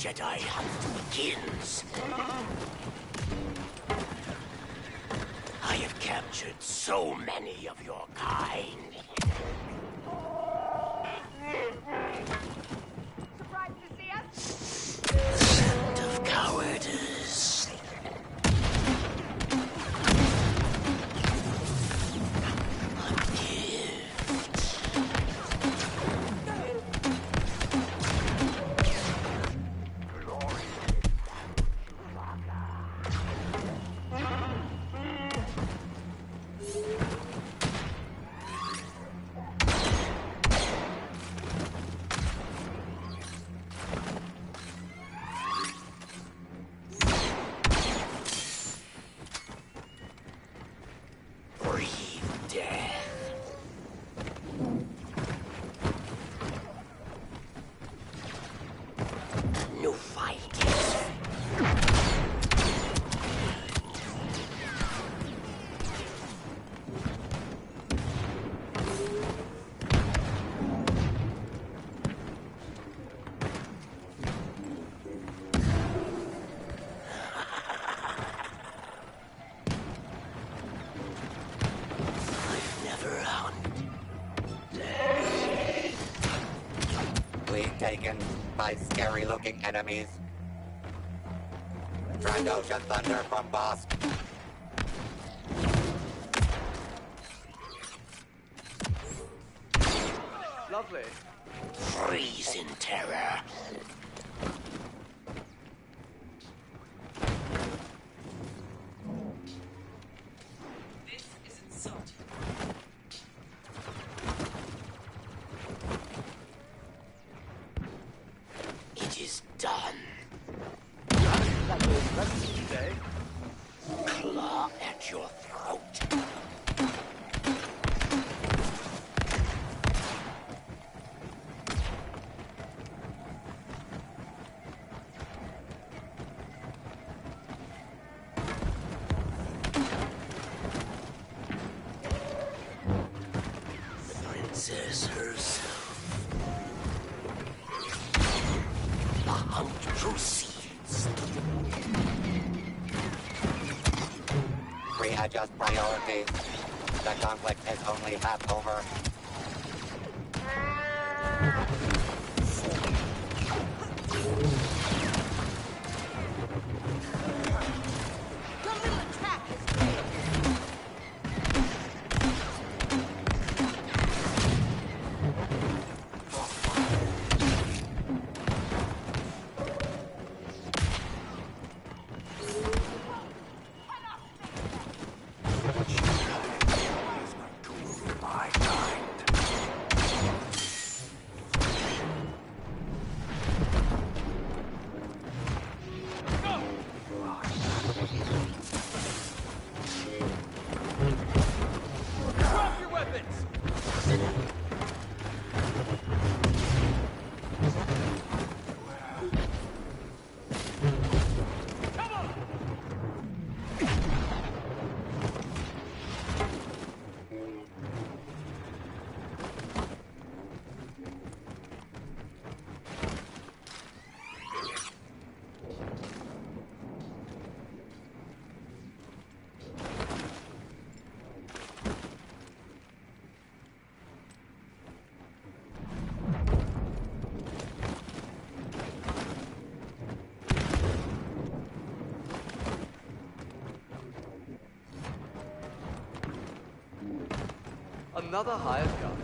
Jedi hunt begins. I have captured so many of your kind. Surprised to see us? Scent of cowardice. A gift. Taken by scary-looking enemies. Trandoshan thunder from Bosk. Lovely. Freeze in terror. This is insulting. It is done. Today. Claw at your throat. Princess herself. The hunt proceeds. Readjust priorities. The conflict is only half over. Your little attack has failed. Drop your weapons! Come on! Another hired gun.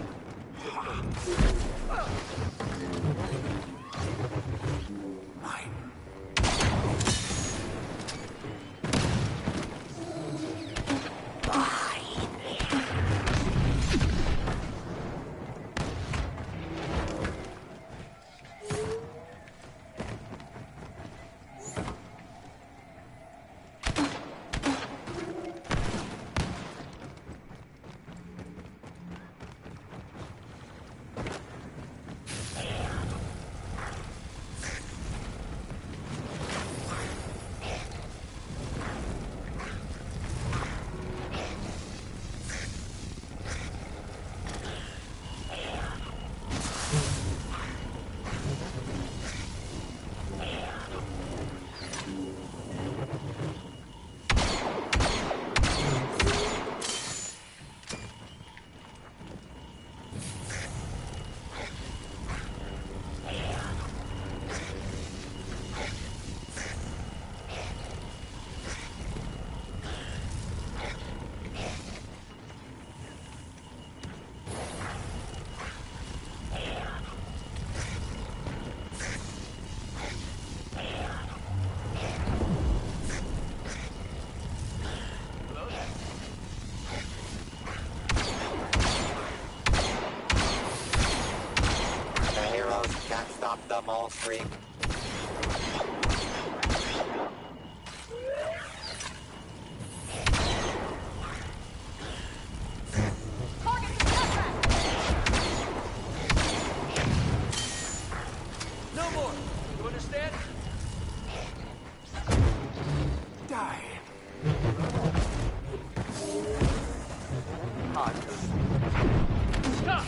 Can't stop the mole streak. Target the brat! No more. You understand? Die. Stop!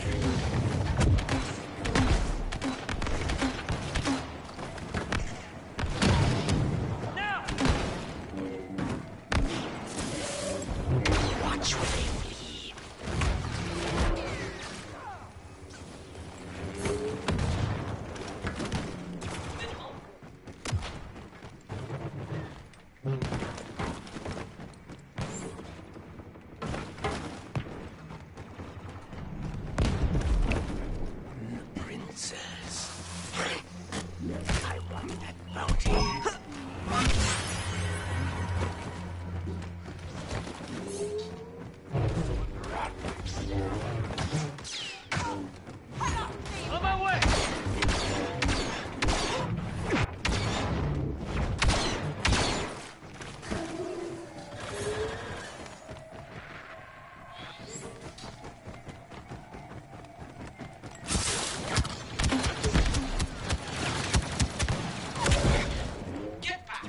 Now! Watch where they flee. Minimal. Princess. I want that bounty. On my way! Get back!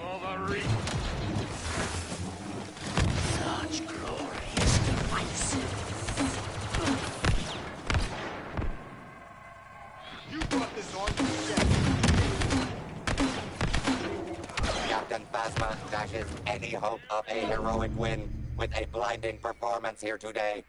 Overreach. Such glorious devices. You brought this on yourself. Captain Phasma dashes any hope of a heroic win with a blinding performance here today.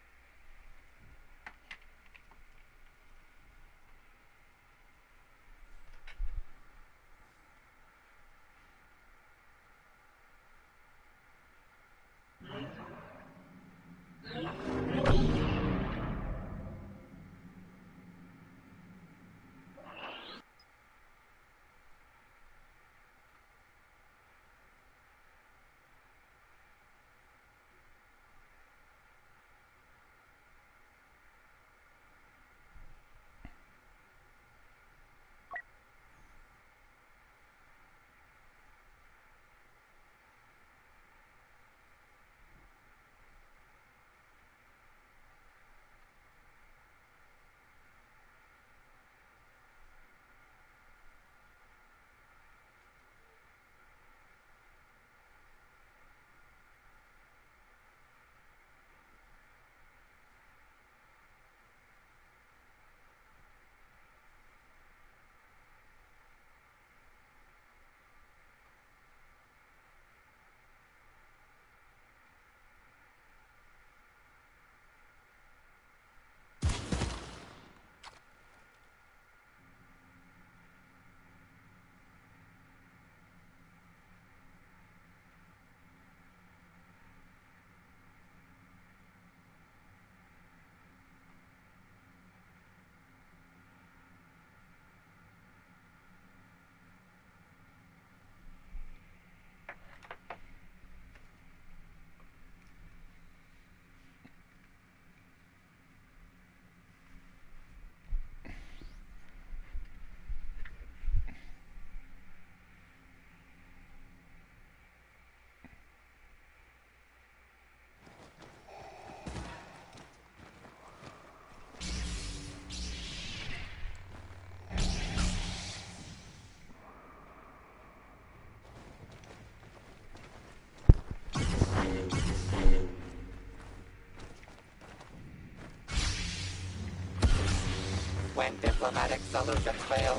When diplomatic solutions fail,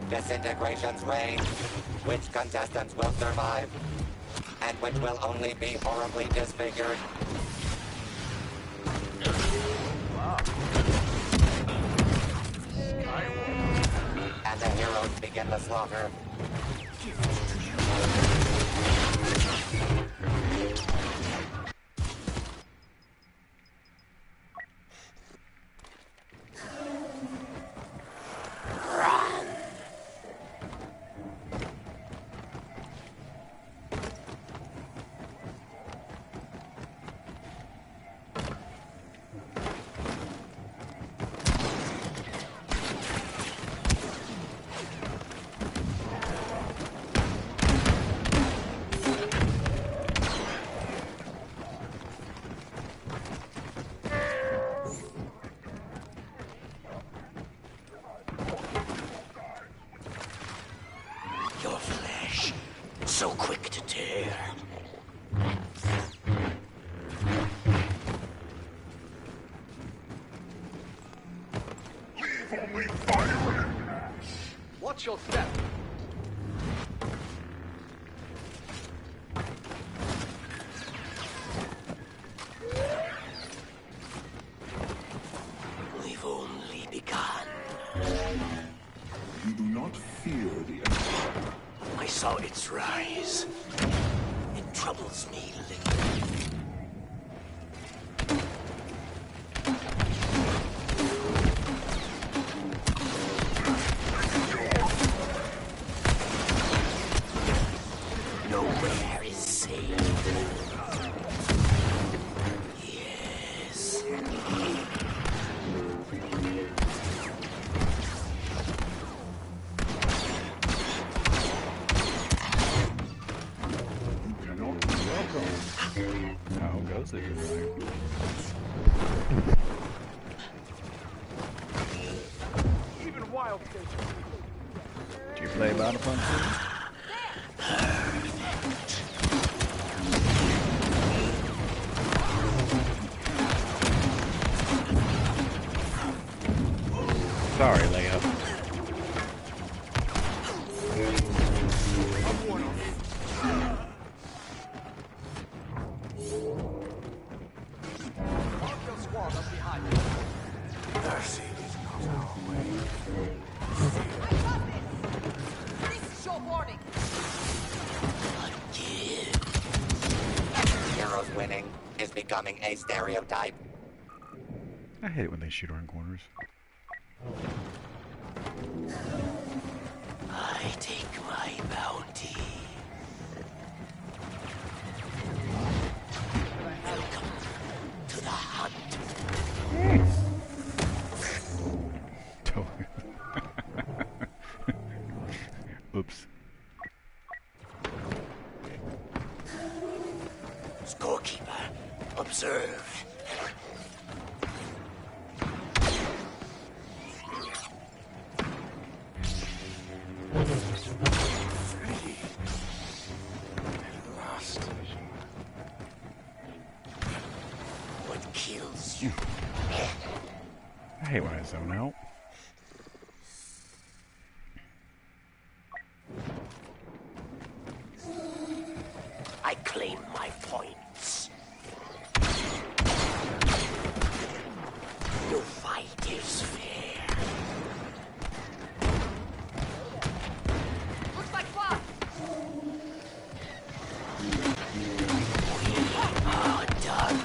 disintegrations reign. Which contestants will survive, and which will only be horribly disfigured? And the heroes begin the slaughter. Give it So quick to tear. Watch your step. We've only begun. You do not fear the Empire. I saw its rise. It troubles me little. Nowhere is safe. Yes. How goes it? Even wild fish. Do you play Battlefront 2? Sorry, Leo. Mercy is not our way. I got this! This is your warning! Heroes winning is becoming a stereotype. I hate it when they shoot around corners. I take my bounty. Welcome to the hunt. Oops. Scorekeeper, observe. What kills you? I hate when I zone out. I claim my points. No fight is fair. Looks like fly! Ah, done.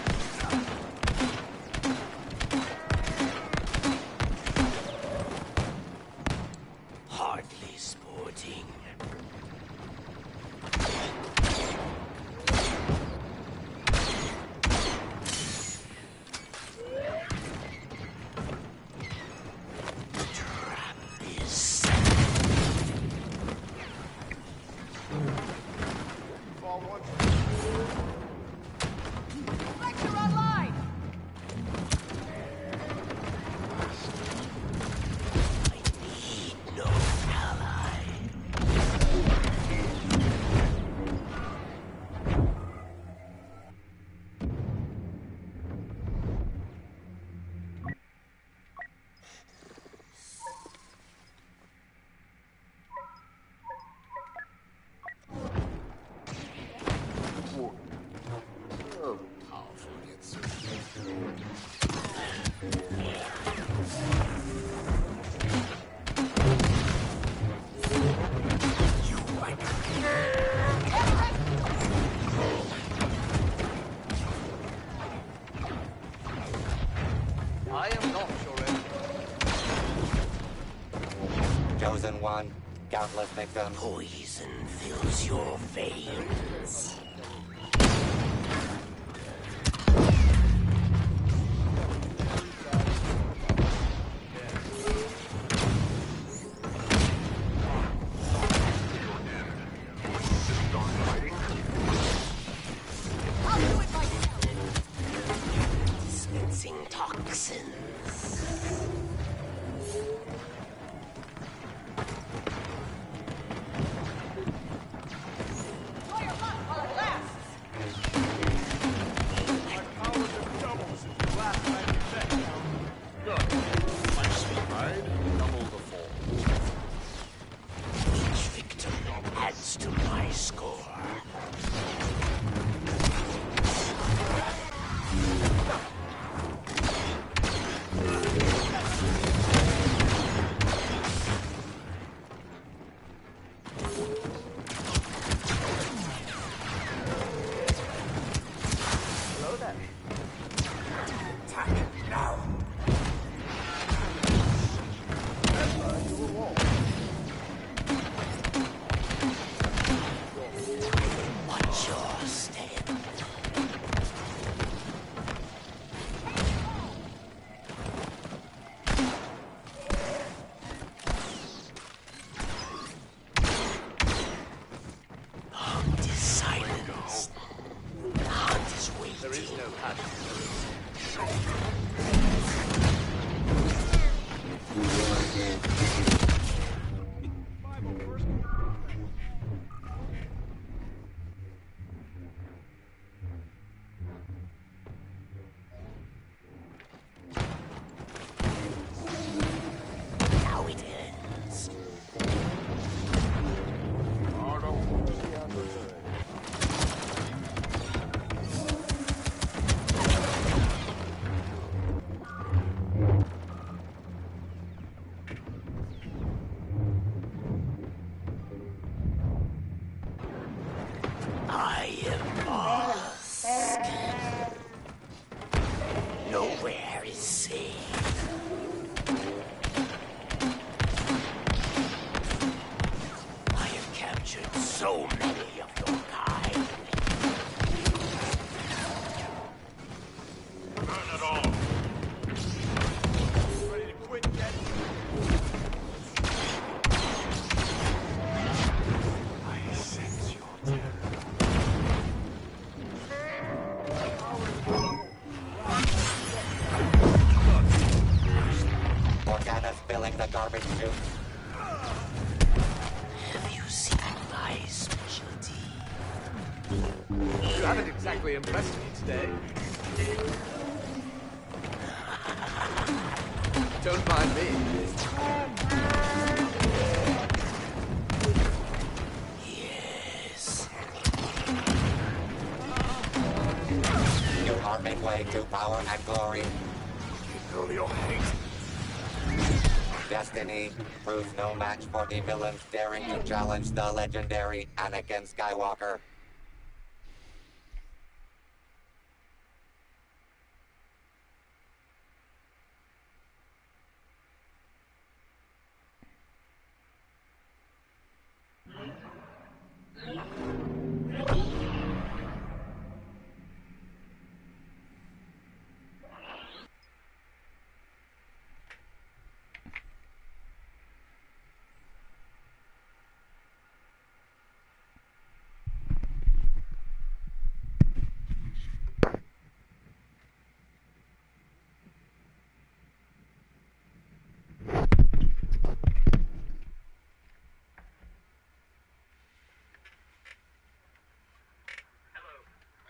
Hardly sporting. Trap is set. Fall one. Lecture online! I need no ally. I am not your enemy. Chosen one, countless victims. Poison fills your veins. I'll do it myself! Dispensing toxins. score. Hello there. Attack now. Watch your step. Hunt is silence. Hunt is waiting. There is no hunt. Now it ends. I am lost. Nowhere is safe. I have captured so many of your kind. None at all. Ready to quit yet? I sense your terror. Organa's filling the garbage chute. Have you seen my specialty? You haven't exactly impressed me today. Don't mind me. Yes. You are midway to power and glory. Feel your hate. Destiny proves no match for the villains daring to challenge the legendary Anakin Skywalker.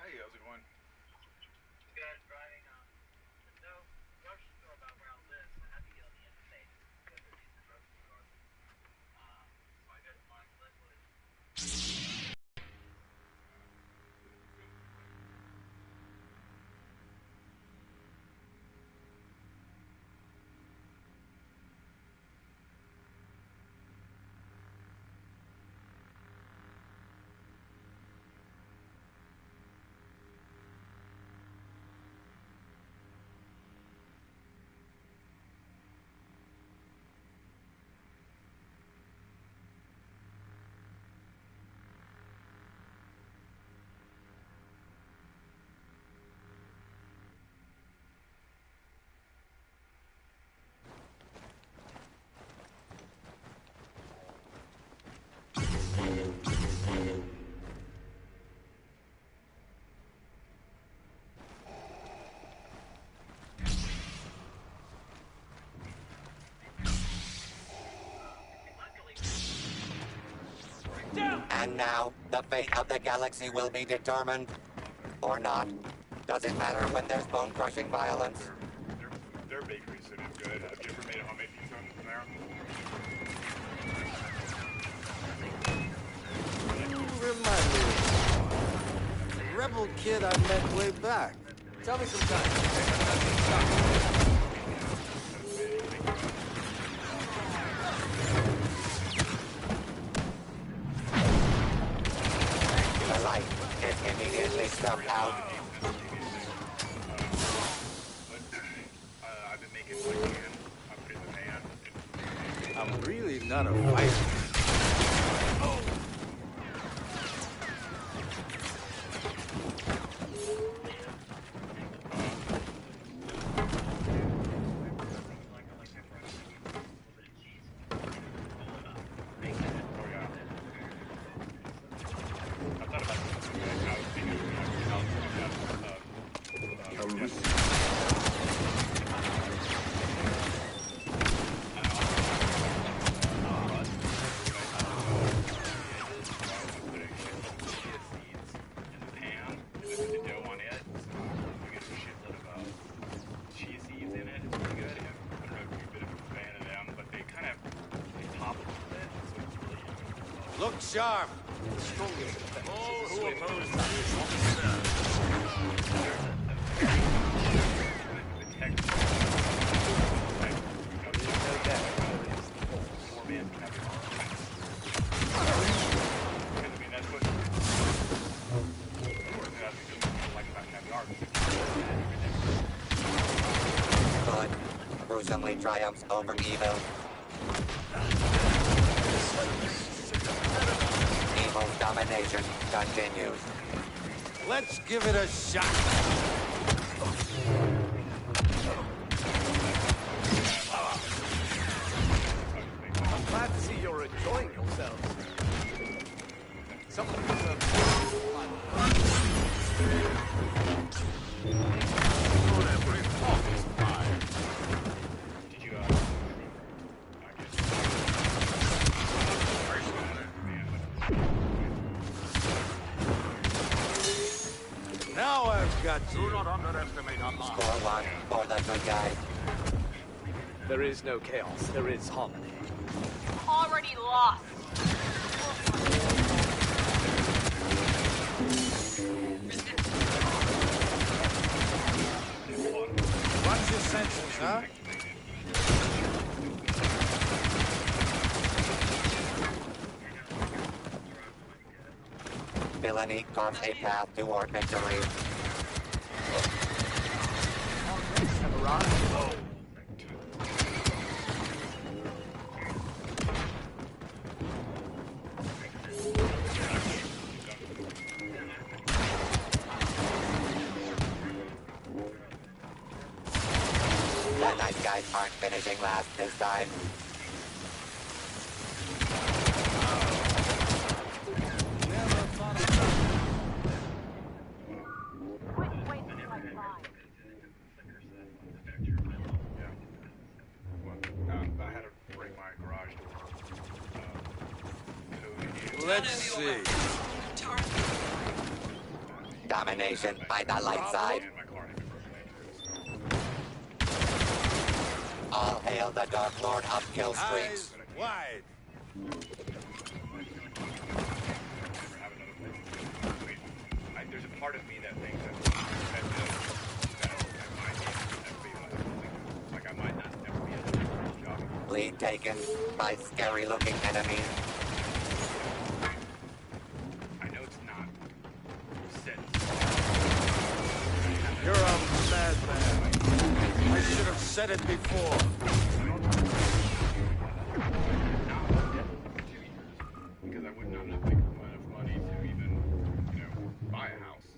Hey, how's it going? Guys driving there's no grocery store about where I live, so I have to get on the interstate to go to the grocery store. So I go to my Glenwood. And now, the fate of the galaxy will be determined. Or not. Does it matter when there's bone-crushing violence? Their bakery food is good. Have you ever made a homemade pizza from there? You rebel kid I met way back. Tell me sometime. The light is immediately stumped out. I've been making my pan. I put it in the pan. I'm really not a fighter. Look sharp. All who oppose this Good gruesomely triumphs over evil. Evil's domination continues. Let's give it a shot. I'm glad to see you're enjoying yourselves. Someone Now I've got you. Do not underestimate our mind. Score one for the good guy. There is no chaos, there is harmony. Already lost. Watch your senses, huh? Villainy carves a path toward victory. The nice guys aren't finishing last this time. I had to break my garage door. Let's see. Domination by the light side. And my car had been broken into. All hail the Dark Lord of kill streaks. Eyes wide. There's a part of me that thinks that I might not never be able to do this job. Lead taken by scary-looking enemies. I know it's not set. You're a madman. I should have said it before. Because I would not have enough money to even, buy a house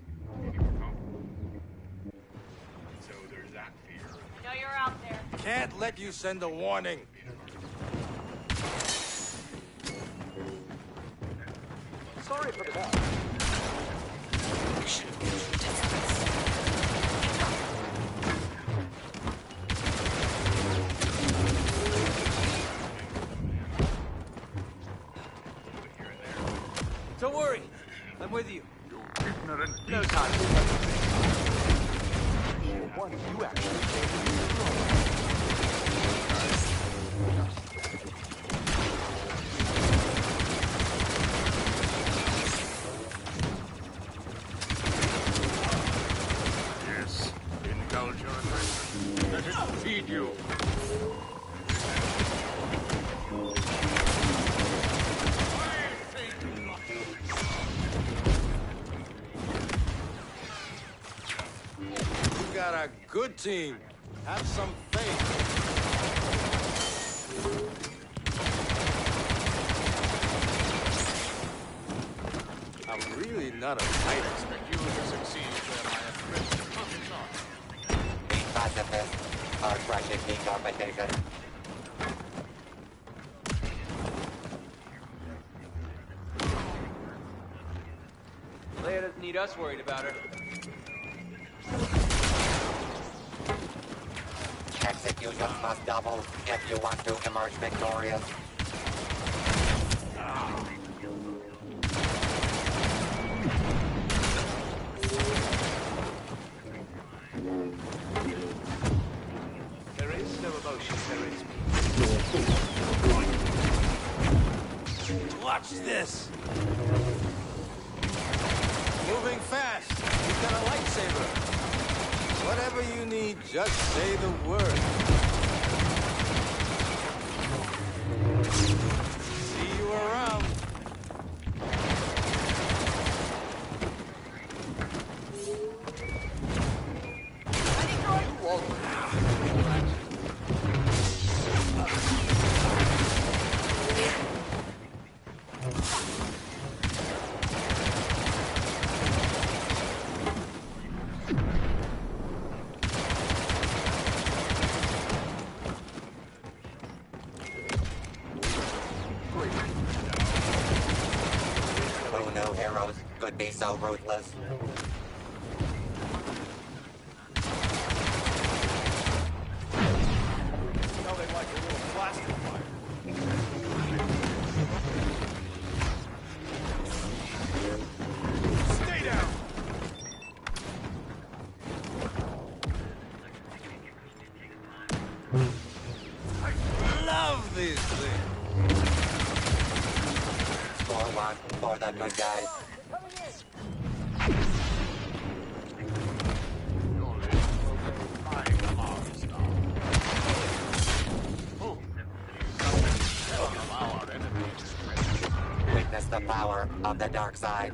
any more comfortable. So there's that fear. I know you're out there. Can't let you send a warning. Sorry for that. Don't worry, I'm with you. Ignorant No time. One, you actually You. You got a good team. Have some faith. I'm really not a fighter. Expect you to succeed, Jeremiah. Come and talk. Be pacifist. Heart-crushing decompetition. Leia doesn't need us worried about her. Executions must double if you want to emerge victorious. There is no emotion, there is me. Watch this. Moving fast. He's got a lightsaber. Whatever you need, just say the word. See you around. Who knew heroes could be so ruthless? Tell they like a little plastic fire. Stay down! I love these things. Score one for the good guys. Witness the power of the dark side.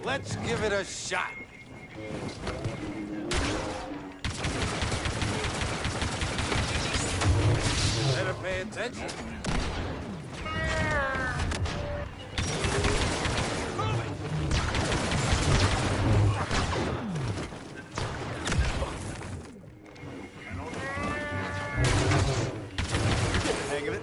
Let's give it a shot. Better pay attention. Hang of it.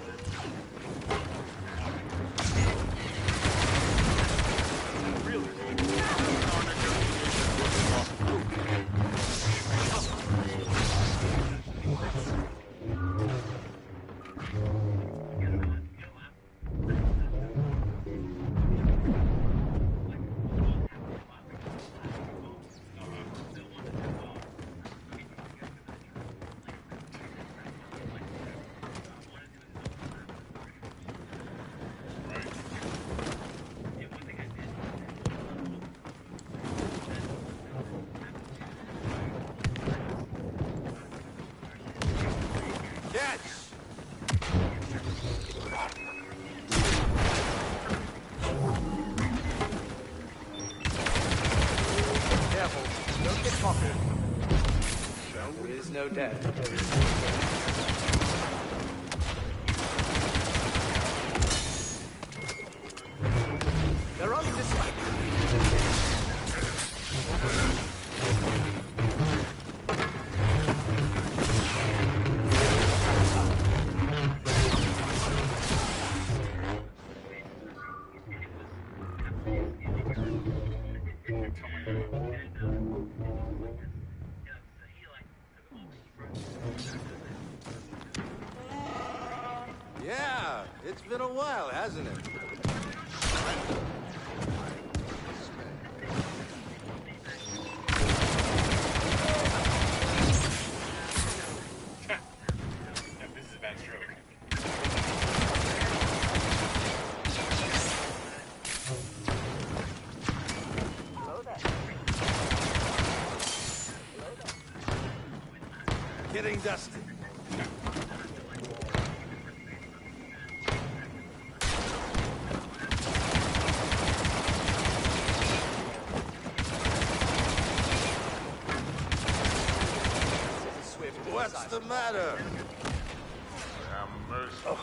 Catch! Careful, don't get pocketed. There is no death. They're on this way. Yeah, it's been a while, hasn't it? getting dusty. What's the matter? Have mercy. Like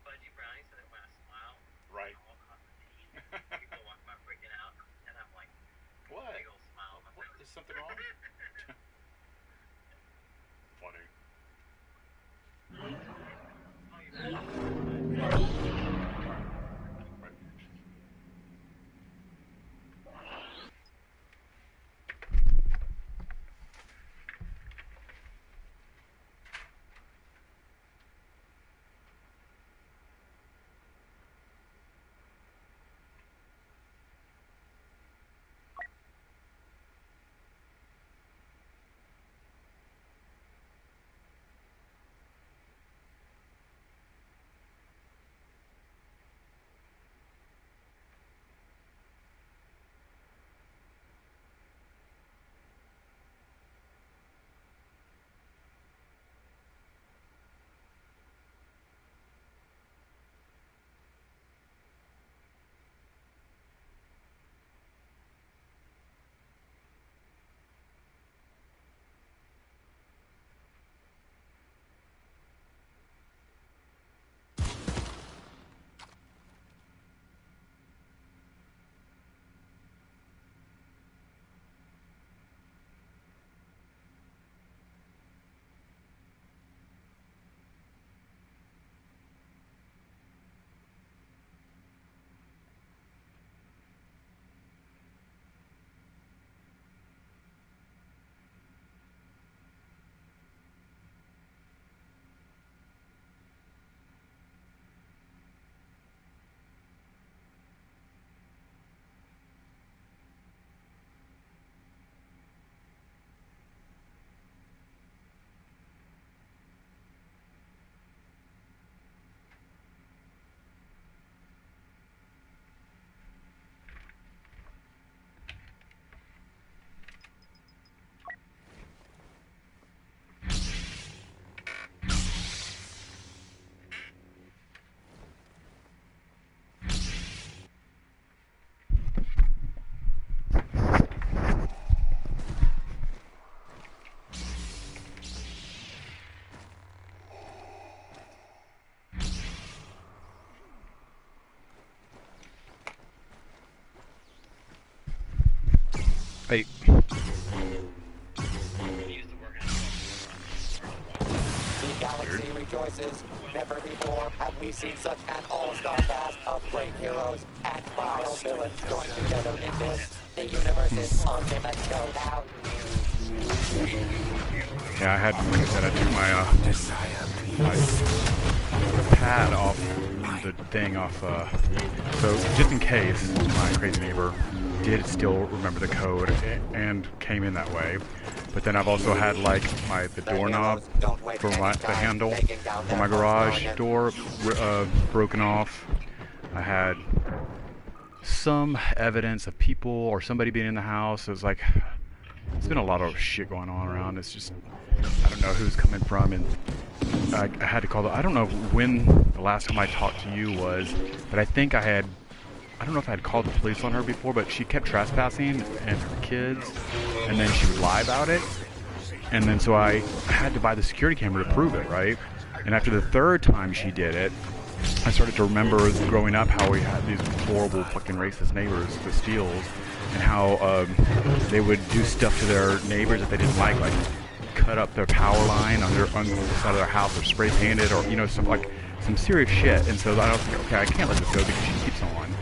fudgy brownies, so that when I smile, Right. I walk off the teeth. People walk by freaking out, and I'm like, What? big old smile on my What? face. Is something wrong? Funny. Hey. The galaxy rejoices. Never before have we seen such an all-star cast of great heroes and vile villains joined together in this, the universe's ultimate showdown. Yeah, I had, like I said, I took my pad off the thing off, so just in case my crazy neighbor did still remember the code and came in that way. But then I've also had like the doorknob for the handle for my garage door broken off. I had some evidence of people or somebody being in the house. It was like, it's been a lot of shit going on around. It's just, I don't know who's coming from, and I had to call I don't know when the last time I talked to you was, but I think I don't know if I had called the police on her before, but she kept trespassing and her kids, and then she would lie about it. And then so I had to buy the security camera to prove it, right? And after the third time she did it, I started to remember growing up how we had these horrible fucking racist neighbors, the Steels, and how they would do stuff to their neighbors that they didn't like cut up their power line on the side of their house, or spray paint it, or some serious shit. And so I was like, okay, I can't let this go because she keeps on.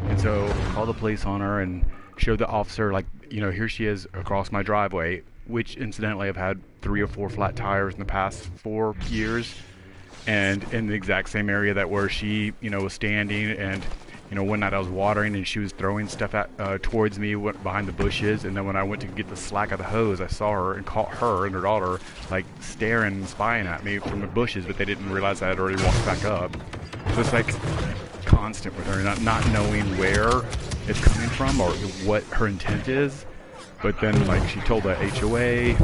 And so I called the police on her and showed the officer, here she is across my driveway, which incidentally I've had 3 or 4 flat tires in the past 4 years, and in the exact same area where she, was standing. And one night I was watering and she was throwing stuff towards me behind the bushes, and then when I went to get the slack of the hose, I saw her and caught her and her daughter staring and spying at me from the bushes, but they didn't realize I had already walked back up. So it's constant with her, not knowing where it's coming from or what her intent is. But then, like, she told the HOA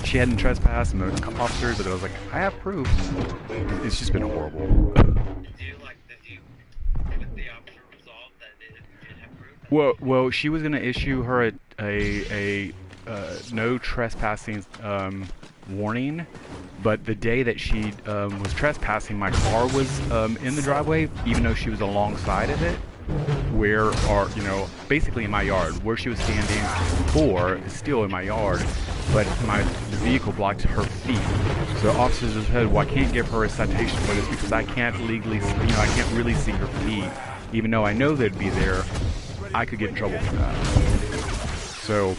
she hadn't trespassed and the officers, but I was like, I have proof. It's just been horrible. Did you with the officer resolve that it did have proof? Well, she was gonna issue her a no trespassing warning, but the day that she was trespassing, my car was in the driveway, even though she was alongside of it. Where are, you know, basically in my yard. Where she was standing for is still in my yard, but the vehicle blocked her feet. So officers have said, well, I can't give her a citation for this because I can't legally, you know, I can't really see her feet. Even though I know they'd be there, I could get in trouble for that. So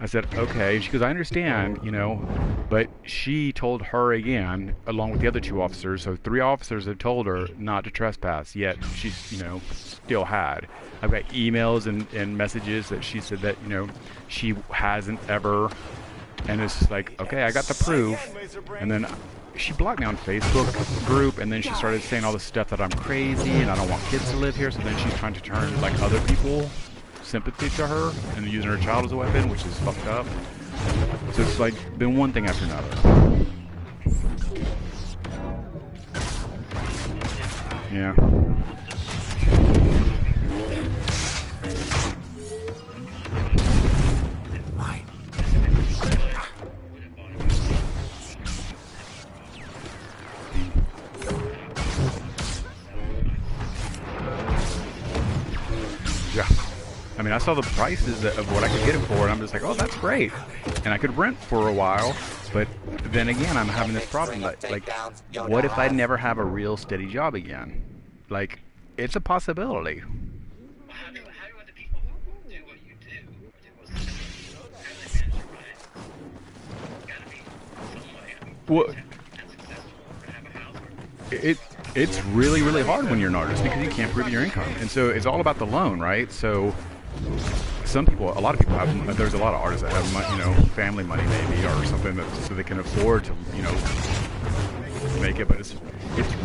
I said, okay. She goes, I understand, you know, but she told her again, along with the other 2 officers, so 3 officers had told her not to trespass, yet she's, you know, still had. I've got emails and messages that she said that, you know, she hasn't ever, and it's like, okay, I got the proof, and then she blocked me on Facebook group, and then she started saying all this stuff that I'm crazy and I don't want kids to live here, so then she's trying to turn, like, other people sympathy to her and using her child as a weapon, which is fucked up. So it's like been one thing after another. Yeah. Yeah. I mean, I saw the prices of what I could get it for, and I'm just like, oh, that's great. And I could rent for a while, but then again, I'm having this problem. Like, what if I never have a real steady job again? Like, it's a possibility. How do other people who do what you do, or do what you do, how do they manage their lives? It's gotta be some way. I mean, Well, successful to have a house. It's really, really hard when you're an artist because you can't prove your income. And so it's all about the loan, right? So some people, a lot of people have, there's a lot of artists that have, you know, family money maybe or something that, so they can afford to, you know, make it. But it's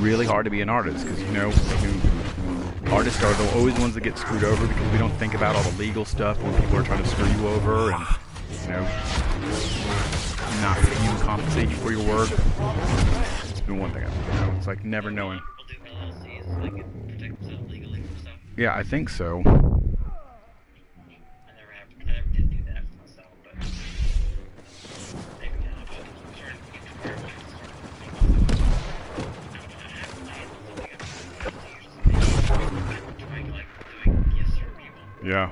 really hard to be an artist because, you know, artists are always the ones that get screwed over because we don't think about all the legal stuff when people are trying to screw you over and, you know, not pay you and compensate you for your work. It's been one thing, you know, it's like never knowing. People do LLCs, like protect themselves legally for stuff. Yeah, I think so. I never did do that for myself, but maybe now, but I'm starting to get to where Yeah.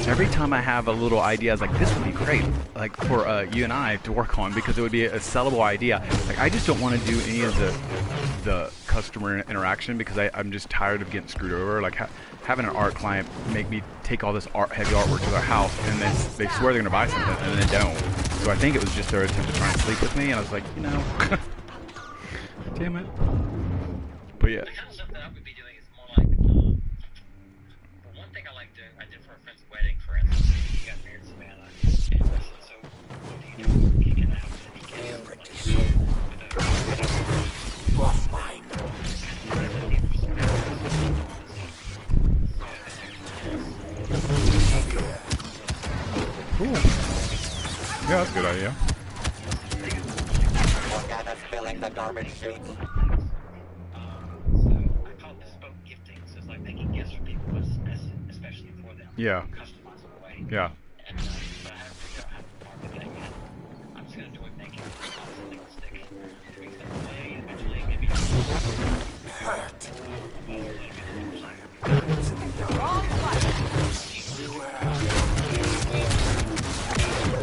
Every time I have a little idea, I was like, this would be great, like for you and I to work on because it would be a sellable idea. Like I just don't want to do any of the customer interaction because I'm just tired of getting screwed over. Like having an art client make me take all this heavy artwork to their house and then they swear they're gonna buy something and then they don't. So I think it was just their attempt to try and sleep with me, and I was like, you know, damn it. But yeah. The kind of stuff that I would be doing is more like, the one thing I like doing, I did for a friend's wedding, for instance. He got married in Savannah, and I said, so what do you do? Kick it out, and he came Off mine. Cool. Yeah, that's a good idea. Look at us filling the garbage chute. So I call it bespoke gifting. So it's like making gifts for people, but especially for them. Yeah. Customized in a way. Yeah. And so I have to figure out how to market that. And I'm just gonna enjoy making something to stick. Doing something way, eventually maybe.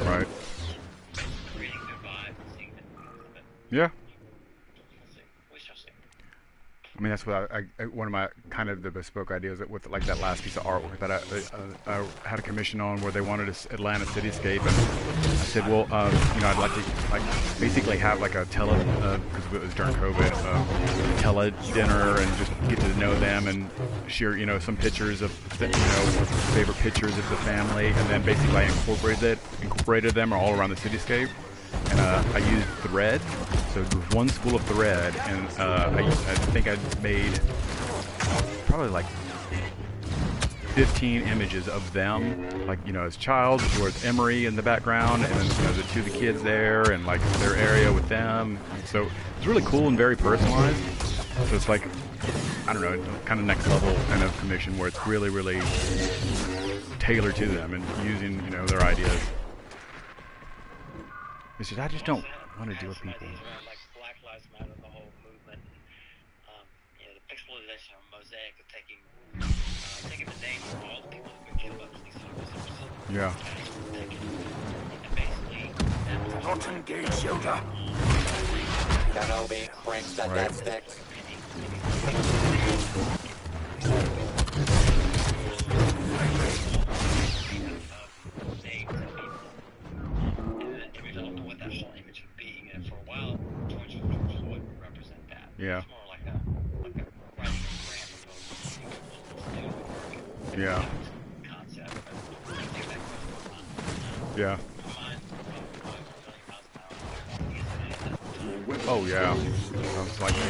Right. Creating good vibe and seeing it. Yeah. We shall see. I mean, that's what I one of my kind of the bespoke ideas with like that last piece of artwork that I had a commission on where they wanted an Atlanta cityscape, and I said, well, you know, I'd like to basically have like a because it was during COVID, tele dinner and just get to know them and share, you know, some pictures of favorite pictures of the family, and then basically I incorporated them all around the cityscape. And I used thread, so it was one spool of thread, and I think I made probably like 15 images of them, like, you know, as child, with Emery in the background, and then, you know, the two of the kids there, and like their area with them. So it's really cool and very personalized. So it's like, I don't know, kind of next level kind of commission where it's really, really tailored to them and using, you know, their ideas. It's just, I just don't want to deal with people. Like Black Lives Matter, the whole movement. You know, the pixelization of Mosaic of taking the name of all the people who've been killed by police officers. Yeah. And basically, Not engage, Yoda. Kenobi brings the death sticks. Yeah. It's more like a writing a grant proposal. Yeah. Concept. Yeah. Oh yeah. Sounds like me.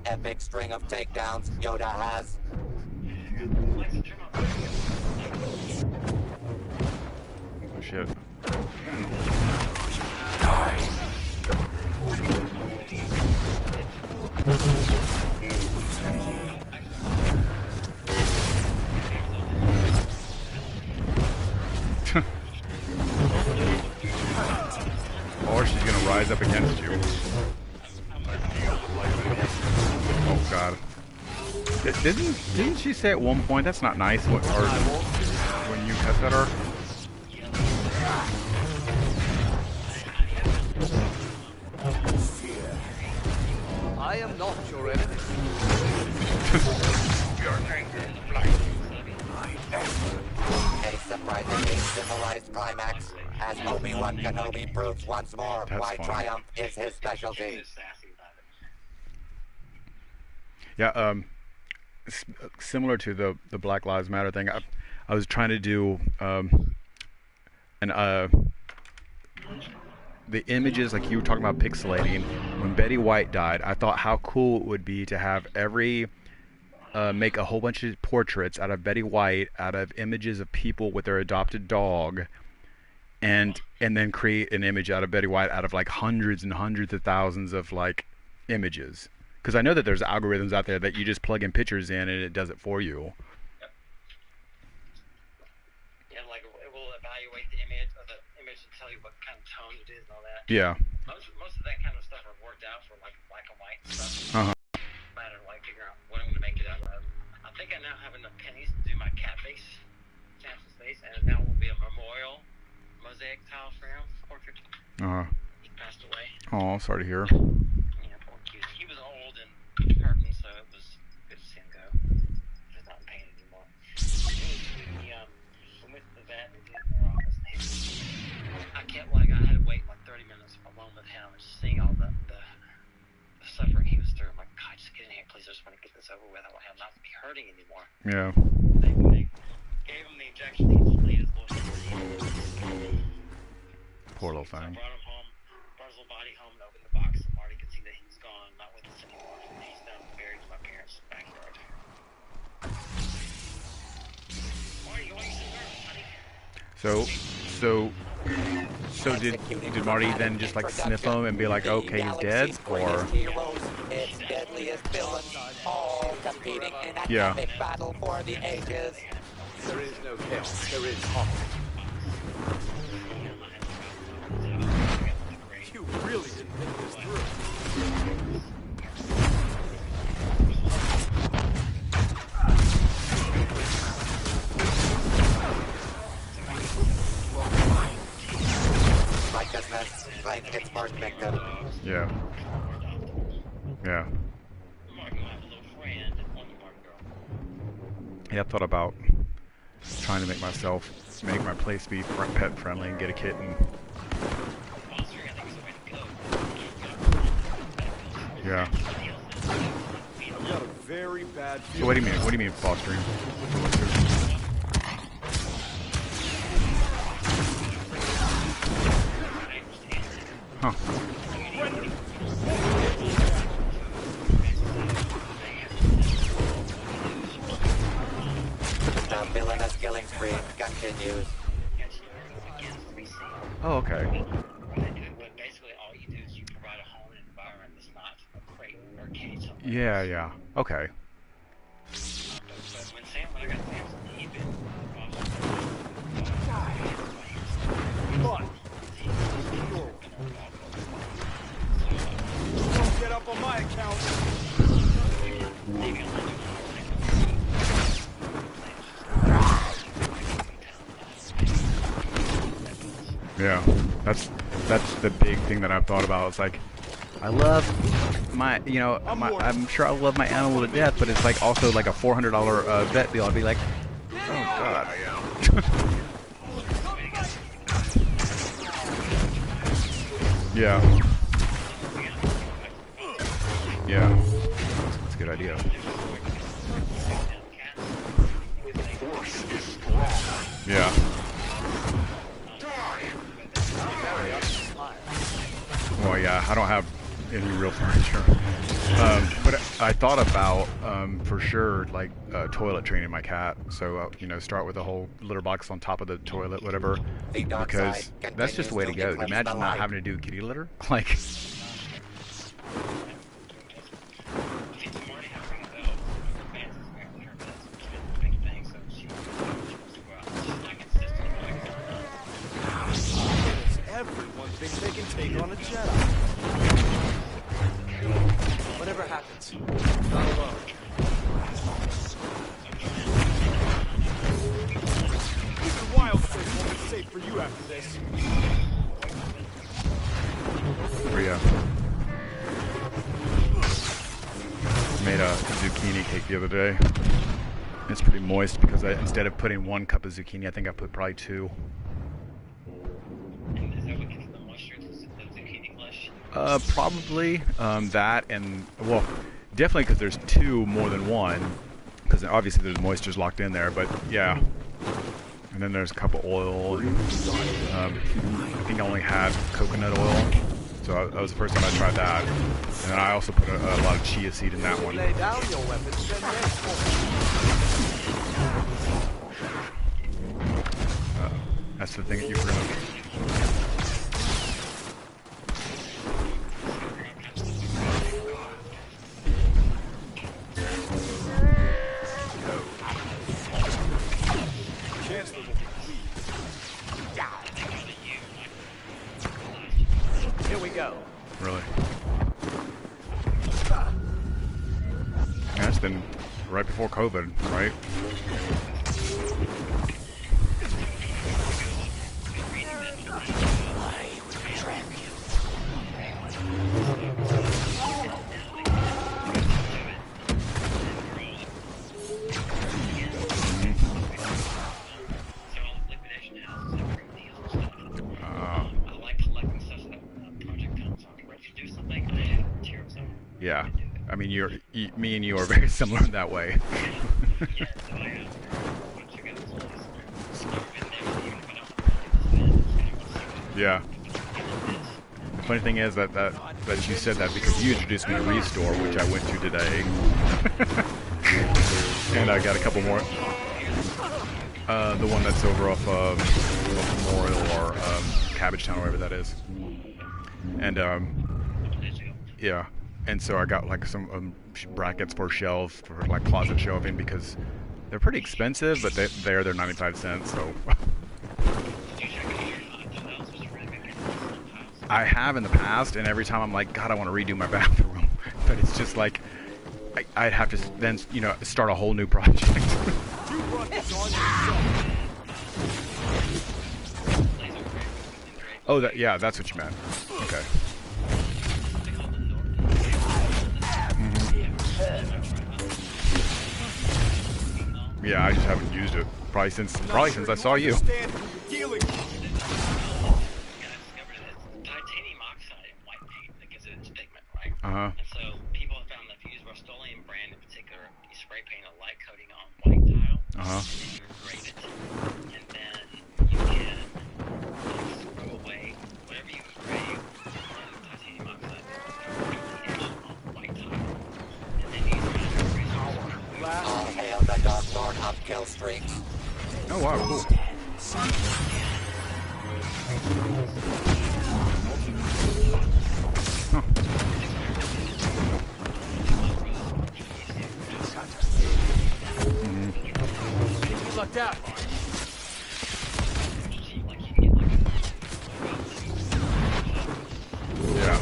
Epic string of takedowns Yoda has. Oh shit. Or she's gonna rise up against you. Oh god. Didn't she say at one point that's not nice when you cuss at her? I am not your enemy. A surprisingly civilized climax, as Obi-Wan Kenobi proves once more why triumph is his specialty. Yeah, similar to the Black Lives Matter thing, I was trying to do the images, like you were talking about pixelating. When Betty White died, I thought how cool it would be to have make a whole bunch of portraits out of Betty White, out of images of people with their adopted dog, and then create an image out of Betty White out of like hundreds and hundreds of thousands of like images. Because I know that there's algorithms out there that you just plug in pictures in and it does it for you. Yeah, like it will evaluate the image and tell you what kind of tone it is and all that. Yeah. Most of that kind of stuff are worked out for like black and white stuff. Uh-huh. Matter like figuring out what I'm going to make it out of. I think I now have enough pennies to do my cat face, Hanson's face, and now will be a memorial mosaic tile for him portrait. He passed away. Oh, sorry to hear. Yeah, poor kid. He was old and hurting, so it was good to see him go. He's not in pain anymore. We went to the vet and did more office. I had to wait like 30 minutes alone with him, just seeing all the suffering he was through. I'm like, God, just get in here, please. I just want to get this over with. I want him not to be hurting anymore. Yeah. They gave him the injection. He just laid his little Poor little thing. So I brought him home, brought his little body home, and opened the box, and Marty could see that he was gone, not with us anymore. He's now buried in my parents' backyard. Marty, why are you so nervous, honey? So did Marty then just like sniff him and be like, okay, he's dead, or? Its deadliest villains, all competing in an epic battle for the ages. There is no chaos, there is harmony. You really didn't think this through. Righteousness claims its first victim. Yeah. Yeah. Yeah, I thought about trying to make my place be pet friendly and get a kitten. Yeah. I've got a very bad So feeling. what do you mean? What do you mean fostering? Huh. The villainous killing spree continues. Oh, okay. Basically, all you do is you provide a home and environment that's not a crate or a cage somewhere. Yeah, yeah. Okay. But when I got Samson, he'd been But don't get up on my account. Yeah. That's the big thing that I've thought about. It's like, I love my, you know, I'm sure I love my animal to death, but it's like also like a $400 vet bill. I'd be like, oh god. Yeah. Yeah. That's a good idea. Yeah. Well, yeah, I don't have any real furniture. But I thought about, for sure, like, toilet training my cat. So, you know, start with a whole litter box on top of the toilet, whatever. Because that's just the way to go. Imagine not having to do kitty litter. Like... Everyone thinks they can take on a Jedi. Whatever happens, not alone. Even wild place won't be safe for you after this. Oh, yeah. Made a zucchini cake the other day. It's pretty moist because instead of putting 1 cup of zucchini, I think I put probably 2. Probably that, and well, definitely because there's 2 more than 1, because obviously there's moisture's locked in there. But yeah, and then there's a cup of oil. And, I think I only had coconut oil, so that was the first time I tried that. And then I also put a lot of chia seed in that one. Lay down your weapons, That's the thing that you forgot. Here we go. Really? Yeah, it's been right before COVID, right? Yeah, I mean, me and you are very similar in that way. Yeah. The funny thing is that you said that because you introduced me to Restore, which I went to today, and I got a couple more. The one that's over off Memorial or Cabbagetown, or wherever that is, and yeah. And so I got like some brackets for shelves, for like closet shelving, because they're pretty expensive, but they're 95 cents, so. I have in the past, and every time I'm like, God, I want to redo my bathroom, but it's just like, I'd have to then, you know, start a whole new project. Oh, yeah, that's what you meant. Okay. Yeah, I just haven't used it probably since I saw you. Titanium oxide and white paint that gives it its pigment, right? Uh-huh. And so brand in particular, you spray paint a light coating on white tile, Uh-huh. and then you grade it, and then you can screw away whatever you spray on titanium oxide on white tile, and then you All hail the Dark Lord of Kill Streak. Oh wow, cool. Huh. You lucked out. Yeah.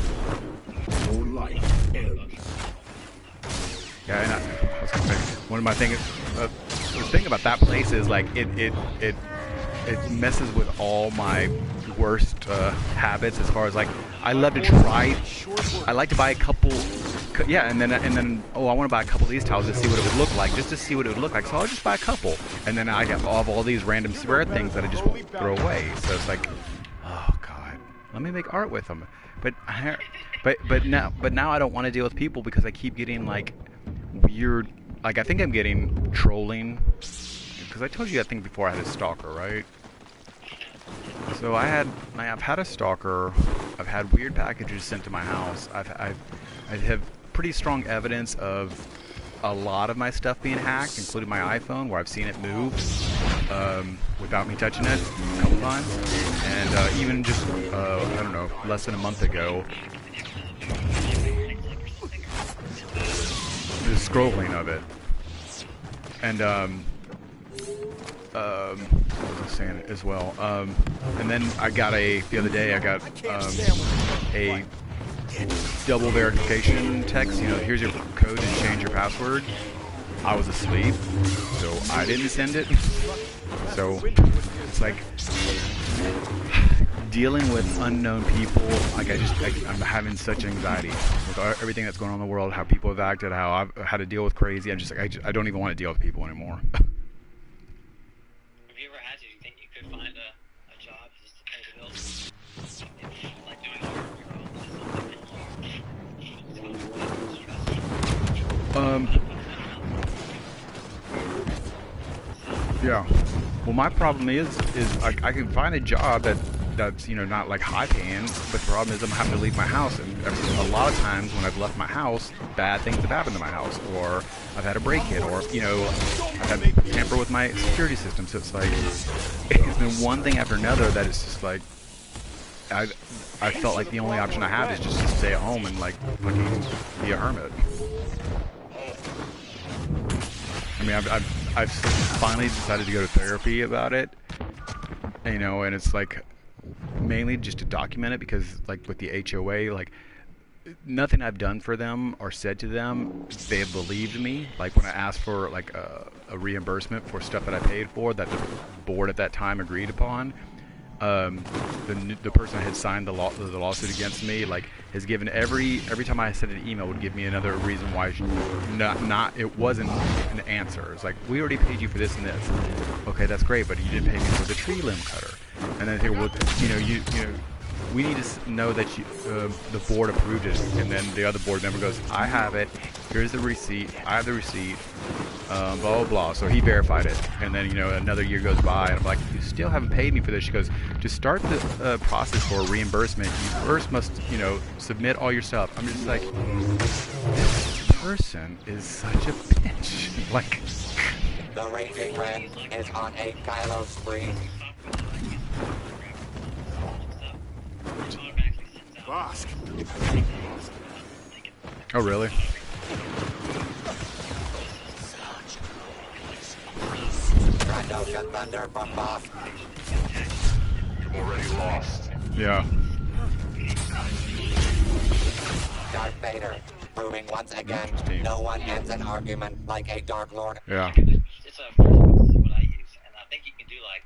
No light. Yeah, and I was gonna say, one of my things, the thing about that place is like it messes with all my worst habits as far as like I love to try. I like to buy a couple, yeah, and then oh, I want to buy a couple of these towels to see what it would look like, just to see what it would look like. So I'll just buy a couple, and then I have all these random rare things that I just won't throw away. So it's like, oh god, let me make art with them. But now I don't want to deal with people because I keep getting like weird. Like I think I'm getting trolling because I told you I think before I had a stalker, right? So I've had a stalker. I've had weird packages sent to my house. I have pretty strong evidence of a lot of my stuff being hacked, including my iPhone, where I've seen it move without me touching it a couple times. And even just I don't know, less than a month ago, the scrolling of it. And what was I saying as well? And then the other day I got a double verification text. You know, here's your code to change your password. I was asleep, so I didn't send it. So it's like dealing with unknown people. Like I'm having such anxiety with everything that's going on in the world, how people have acted, how I've had to deal with crazy. I'm just like I don't even want to deal with people anymore. Have you ever had to? Do you think you could find a job just to pay the bills? Like doing art on your own? Yeah. Well, my problem is I can find a job that's you know not like high paying, but the problem is I'm having to leave my house, and a lot of times when I've left my house, bad things have happened to my house, or I've had a break-in, or you know I've had to tamper with my security system. So it's like it's been one thing after another that it's just like I felt like the only option I have is just to stay at home and like fucking be a hermit. I mean, I've finally decided to go to therapy about it, you know, and it's like mainly just to document it because, like, with the HOA, like, nothing I've done for them or said to them, they have believed me. Like, when I asked for, like, a reimbursement for stuff that I paid for that the board at that time agreed upon, the person that had signed the lawsuit against me, like, has given every time I sent an email would give me another reason why it wasn't an answer. It's like, we already paid you for this and this. Okay, that's great, but you didn't pay me for the tree limb cutter. And then they say, well, you know, we need to know that the board approved it. And then the other board member goes, I have it. Here's the receipt. I have the receipt. Blah, blah, blah. So he verified it. And then, you know, another year goes by, and I'm like, you still haven't paid me for this. She goes, to start the process for reimbursement, you first must, you know, submit all your stuff. I'm just like, this person is such a bitch. Like, The Raging Red is on a Kylo spree. Bosk. oh, really? Trandoshan Thunder from Bosk. Already lost. Yeah. Darth Vader, proving once again, Interesting. no one ends an argument like a Dark Lord. Yeah. It's a what I use, and I think you can do like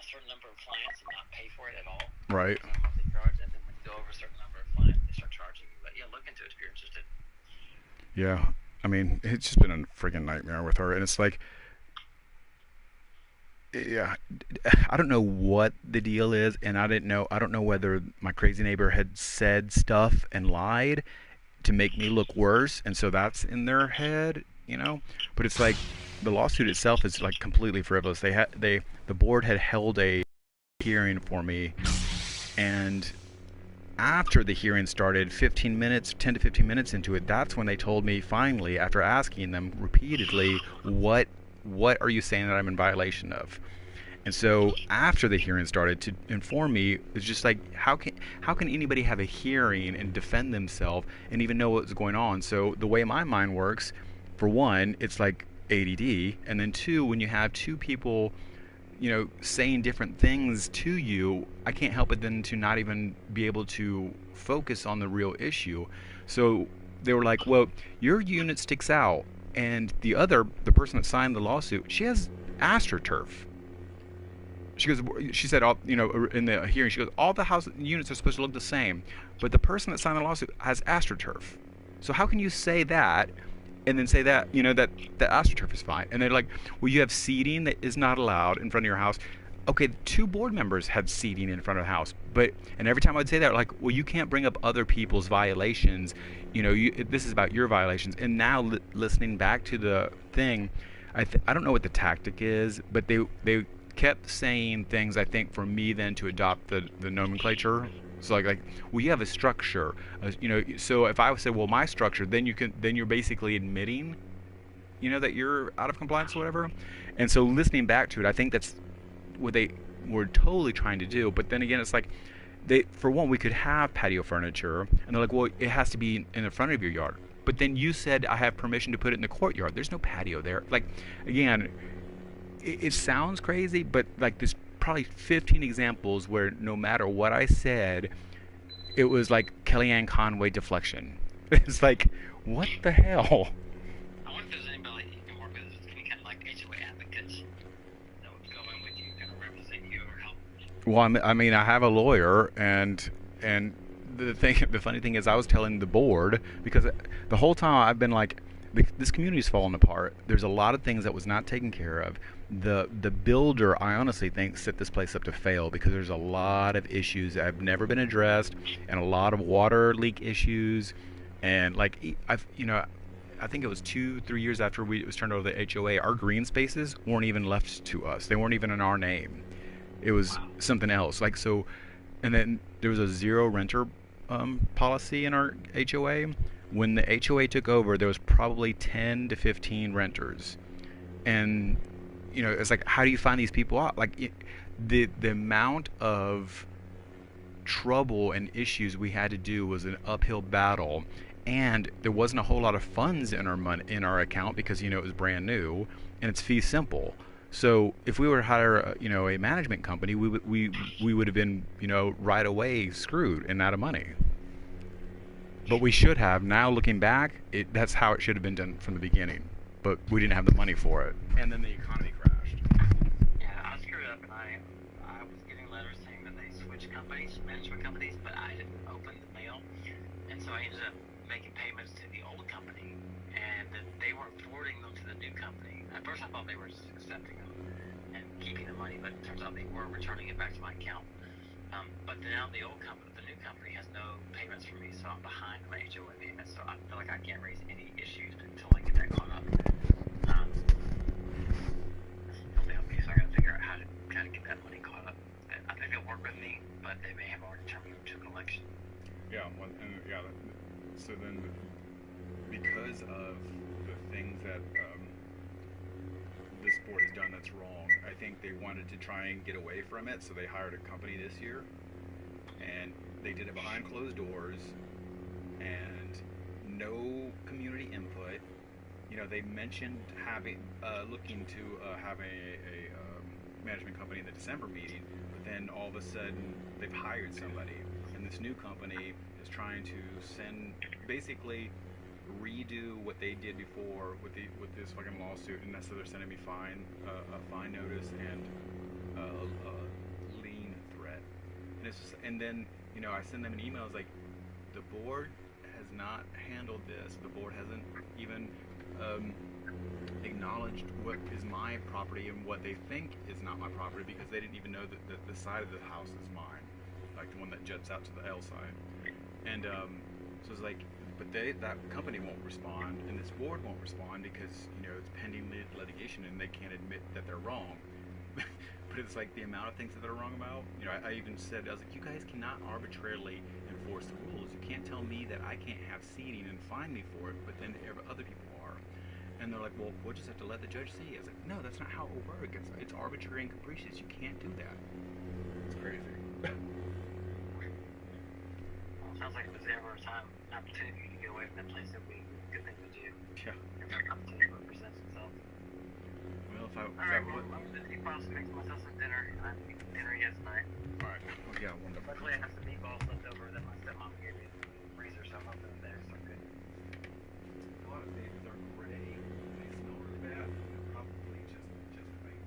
a certain number of clients and not pay for it at all. Right. They charge, and then when you go over a certain number of clients, they start charging you. But yeah, look into it if you're interested. Yeah. I mean, it's just been a freaking nightmare with her. And it's like, yeah, I don't know what the deal is, and I don't know whether my crazy neighbor had said stuff and lied to make me look worse, and so that's in their head, you know. But it's like the lawsuit itself is like completely frivolous. The board had held a hearing for me, and after the hearing started, 10 to 15 minutes into it, that's when they told me finally, after asking them repeatedly, what are you saying that I'm in violation of? And so after the hearing started, to inform me, it's just like, how can anybody have a hearing and defend themselves and even know what's going on? So the way my mind works, for one, it's like ADD, and then two, when you have two people, you know, saying different things to you, I can't help it then to not even be able to focus on the real issue. So they were like, well, your unit sticks out, and the person that signed the lawsuit, she has AstroTurf. She said, all, you know, in the hearing, she goes, all the house units are supposed to look the same, but the person that signed the lawsuit has AstroTurf. So how can you say that and then say that, you know, that AstroTurf is fine? And they're like, well, you have seating that is not allowed in front of your house. Okay, 2 board members had seating in front of the house, and every time I'd say that, like, well, you can't bring up other people's violations. You know, this is about your violations. And now listening back to the thing, I don't know what the tactic is, but they kept saying things, I think, for me then to adopt the nomenclature. So like, well, you have a structure, you know. So if I would say, well, my structure, then you're basically admitting, you know, that you're out of compliance or whatever. And so listening back to it, I think that's what they were totally trying to do. But then again, it's like, for one, we could have patio furniture, and they're like, well, it has to be in the front of your yard. But then you said I have permission to put it in the courtyard. There's no patio there. Like, again, it sounds crazy, but like there's probably 15 examples where no matter what I said, it was like Kellyanne Conway deflection. It's like, what the hell? I wonder if there's anybody you can work with that's going to be kind of like HOA advocates that would go in with you, kind of represent you or help. Well, I mean, I have a lawyer, and the funny thing is, I was telling the board, because the whole time I've been like, this community's falling apart. There's a lot of things that was not taken care of. The builder, I honestly think, set this place up to fail, because there's a lot of issues that have never been addressed, and a lot of water leak issues, and like I think it was 2-3 years after it was turned over to the HOA, our green spaces weren't even left to us. They weren't even in our name. It was something else. Like, so, and then there was a zero renter policy in our HOA. When the HOA took over, there was probably 10 to 15 renters, and you know, it's like, how do you find these people out? Like, the amount of trouble and issues we had to do was an uphill battle, and there wasn't a whole lot of funds in our account, because, you know, it was brand new and it's fee simple. So if we were to hire a management company, we would have been, you know, right away screwed and out of money. But we should have. Now looking back, that's how it should have been done from the beginning. But we didn't have the money for it, and then the economy crashed. Yeah, I screwed up, and I was getting letters saying that they switched companies, management companies, but I didn't open the mail, and so I ended up making payments to the old company, and that they weren't forwarding them to the new company. At first, I thought they were just accepting them and keeping the money, but it turns out they were returning it back to my account. But now the new company has no payments for me, so I'm behind my HOA payments. So I feel like I can't raise any issues until I get that caught up. So I got to figure out how to get that money caught up. I think they'll work with me, but they may have already turned me over to collection. Yeah, so then, because of the things that this board has done that's wrong, I think they wanted to try and get away from it, so they hired a company this year, and they did it behind closed doors, and no community input. You know, they mentioned looking to have a management company in the December meeting, but then all of a sudden they've hired somebody, and this new company is trying to basically redo what they did before with this fucking lawsuit, and that's, so they're sending me a fine notice and a lien threat, and then, you know, I send them an email. It's like, the board has not handled this. The board hasn't even acknowledged what is my property and what they think is not my property, because they didn't even know that the side of the house is mine, like the one that juts out to the L side. And so it's like, but that company won't respond, and this board won't respond because, you know, it's pending litigation and they can't admit that they're wrong. But it's like the amount of things that they're wrong about. You know, I even said, I was like, you guys cannot arbitrarily enforce the rules. You can't tell me that I can't have seating and fine me for it, but then other people are. And they're like, well, we'll just have to let the judge see. I was like, no, that's not how it will work. It's arbitrary and capricious. You can't do that. It's crazy. Well, sounds like if there's ever an opportunity to get away from that place, it would be a good thing to do. Yeah. If an opportunity presents itself. Well, if I Alright, would... well, I'm going to keep on making myself some dinner. I'm eating dinner yet tonight. Alright. Oh, yeah, wonderful. Luckily, I have some meatballs left over that my stepmom gave me in the freezer, so I'm hoping that they're so good. A lot of babies are gray. They smell really bad. They're probably just like...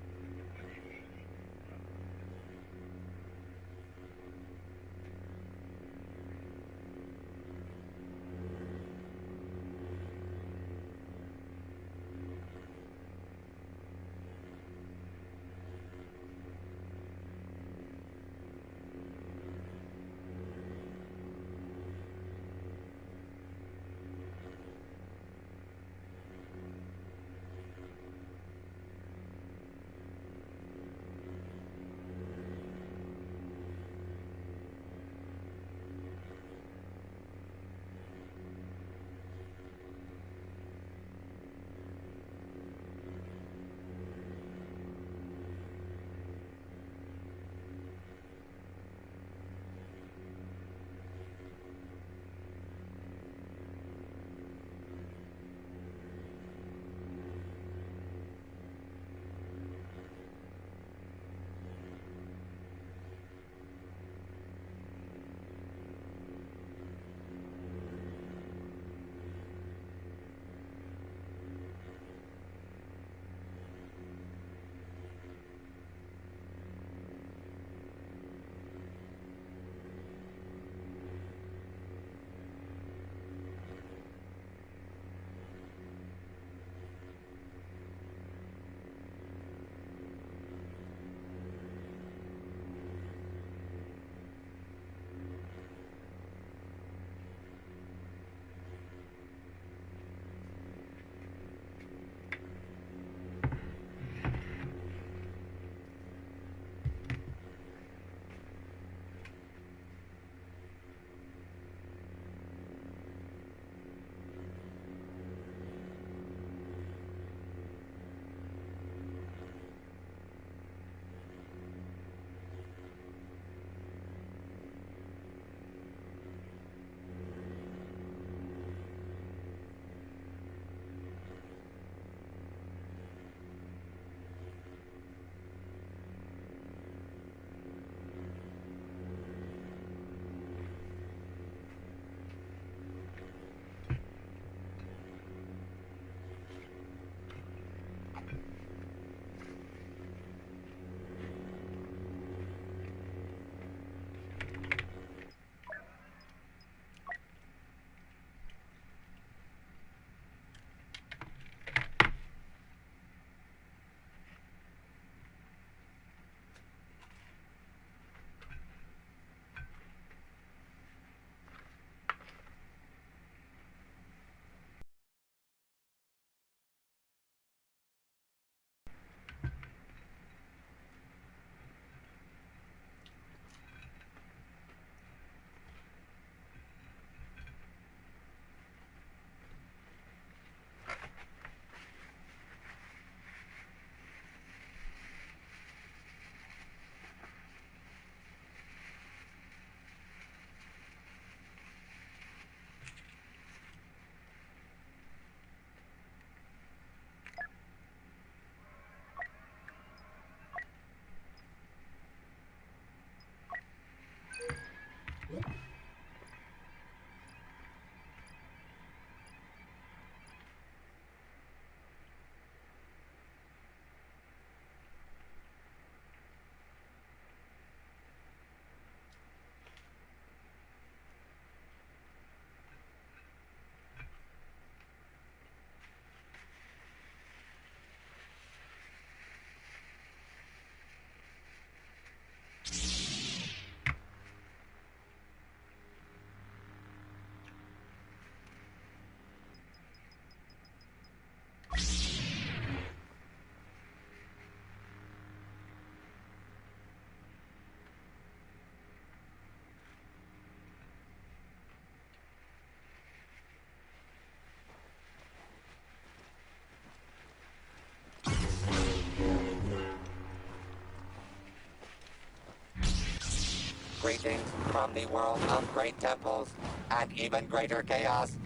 greetings from the world of great temples and even greater chaos,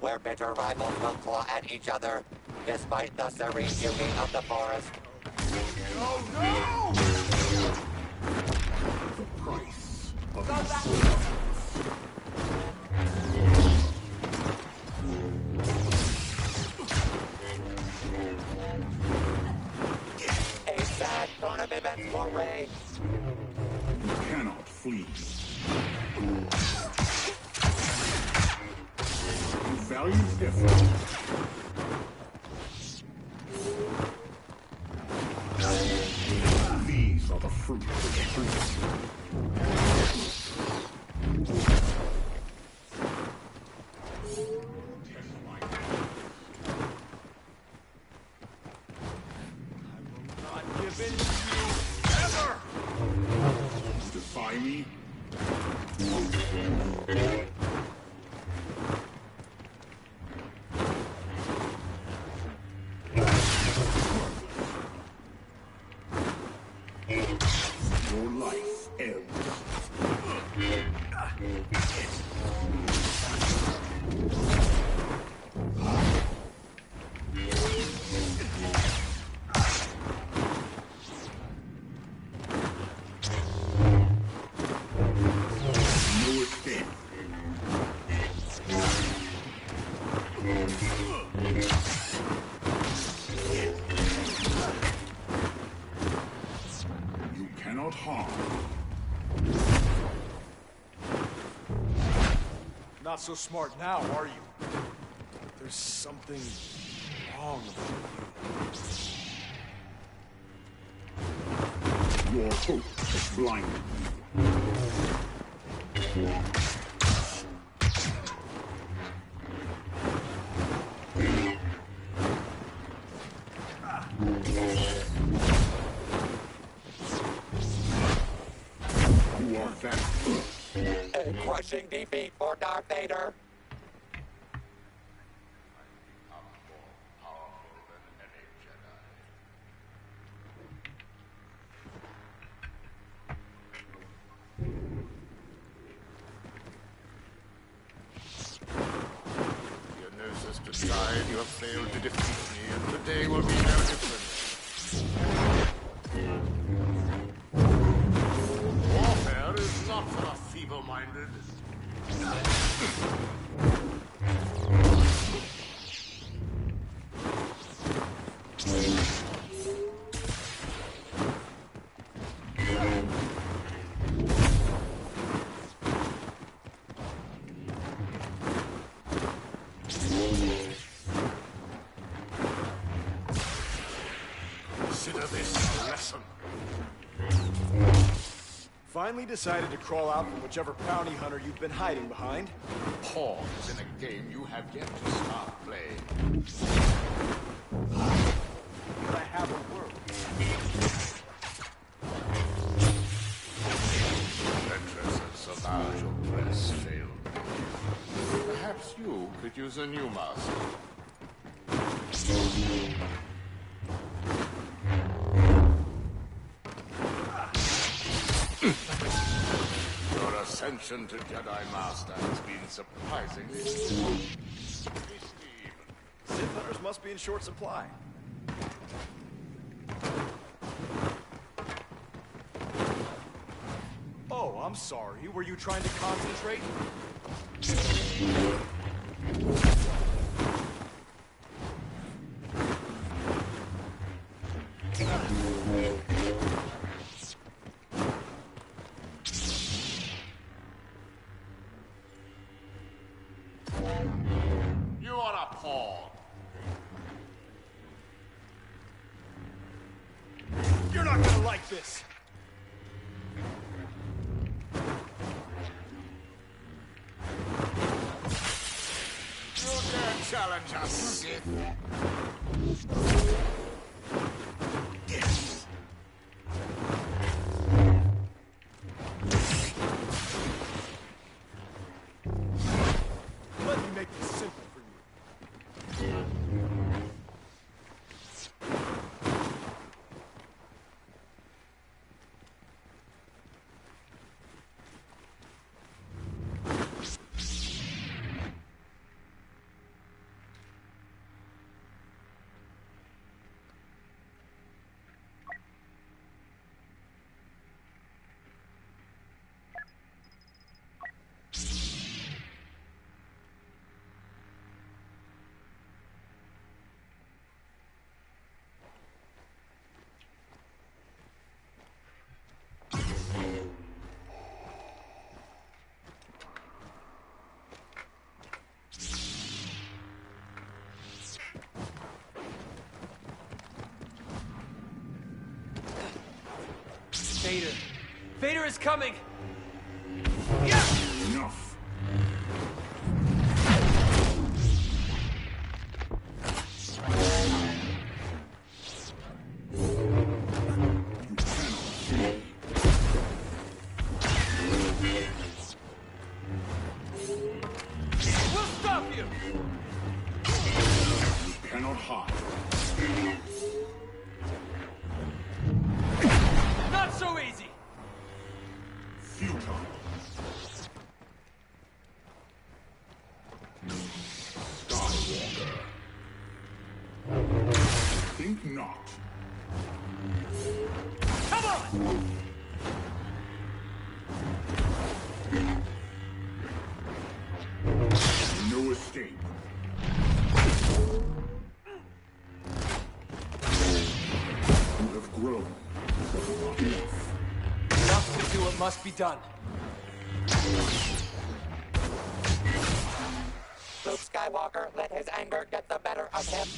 where bitter rivals will claw at each other, despite the serene beauty of the forest. Oh no! The price of Go back. A sad tournament foray. You cannot flee. Values differ. These are the fruits of the truth. Not give in to you ever! Defy me? Your life ends. No escape. You cannot harm. Not so smart now, are you? There's something wrong about you. Your hope has blinded you. You are vanquished. A crushing defeat for Darth Vader. Your noses decide you have failed to defeat me, and today will be no different. Warfare is not for the feeble-minded. Consider this a lesson. Finally decided to crawl out from whichever bounty hunter you've been hiding behind. Pawns in a game you have yet to start playing. But I have a word. Adventurers of large press failed. Perhaps you could use a new master. Your ascension to Jedi Master has been surprisingly smooth. Sith hunters must be in short supply. Oh, I'm sorry. Were you trying to concentrate? You are a pawn. You're not gonna like this! You dare challenge us, Sith? Yes! Let me make this simple for you. Vader. Vader is coming! Enough. We'll stop you! You cannot hide. Not so easy! Futile. Skywalker. Think not. Come on! No escape. You have grown, but not enough. Enough to do what must be done. Luke Skywalker let his anger get the better of him.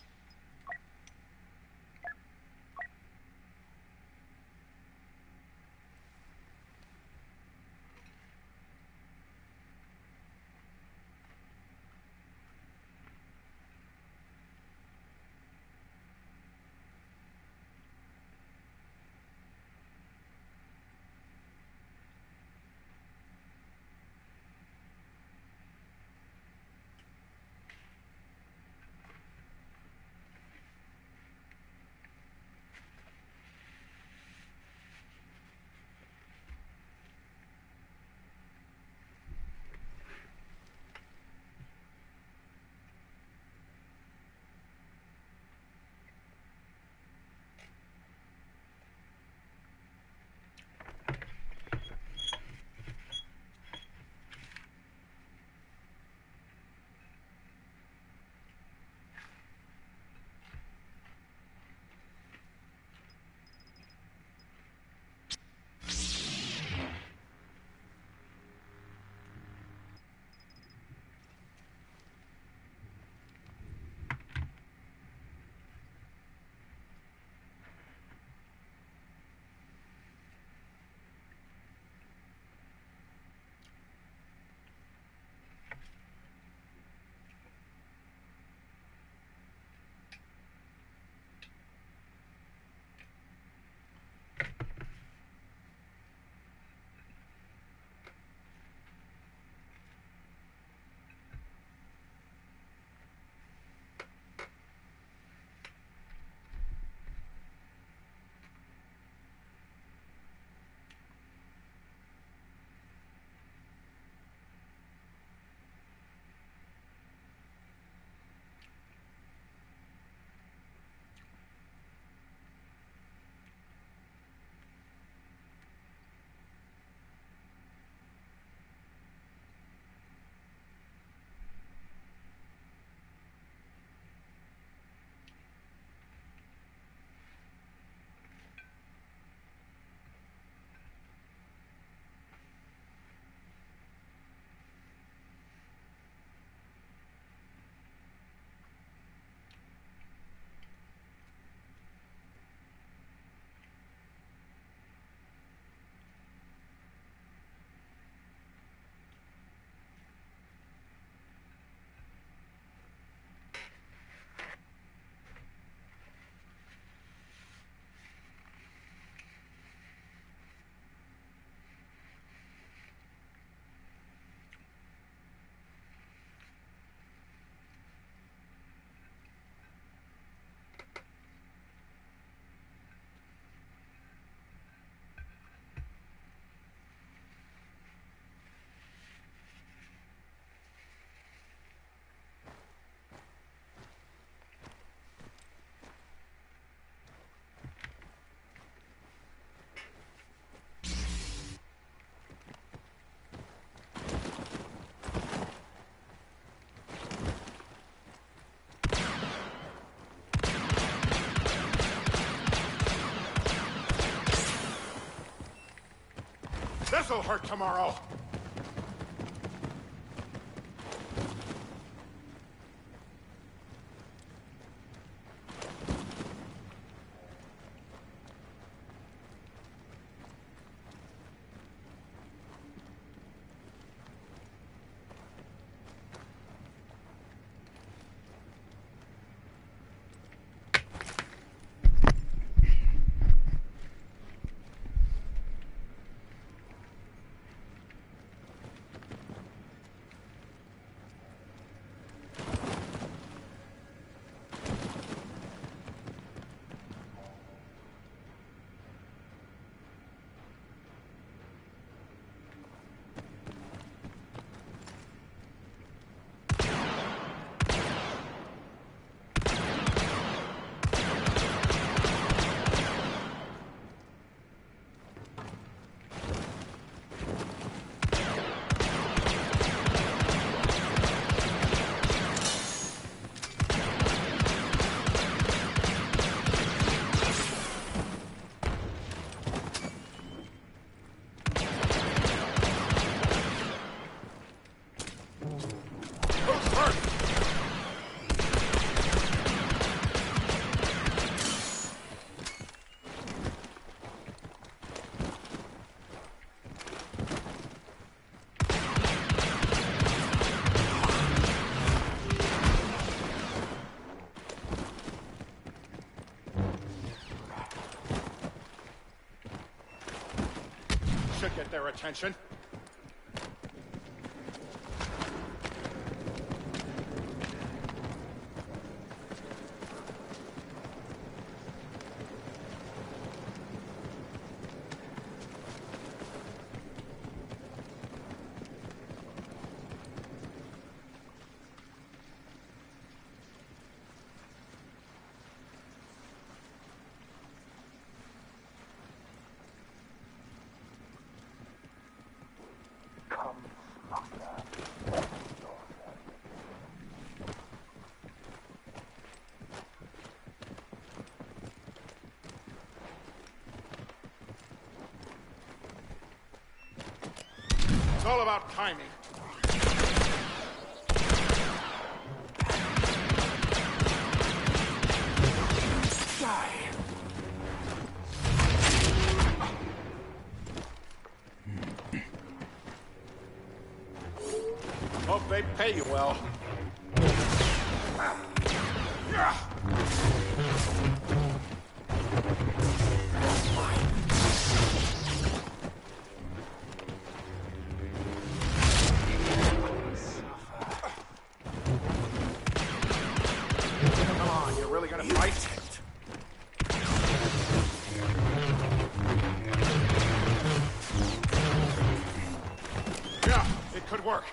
This'll hurt tomorrow. should get their attention. It's all about timing. Hope they pay you well. Come on, you're really gonna fight? Yeah, it could work.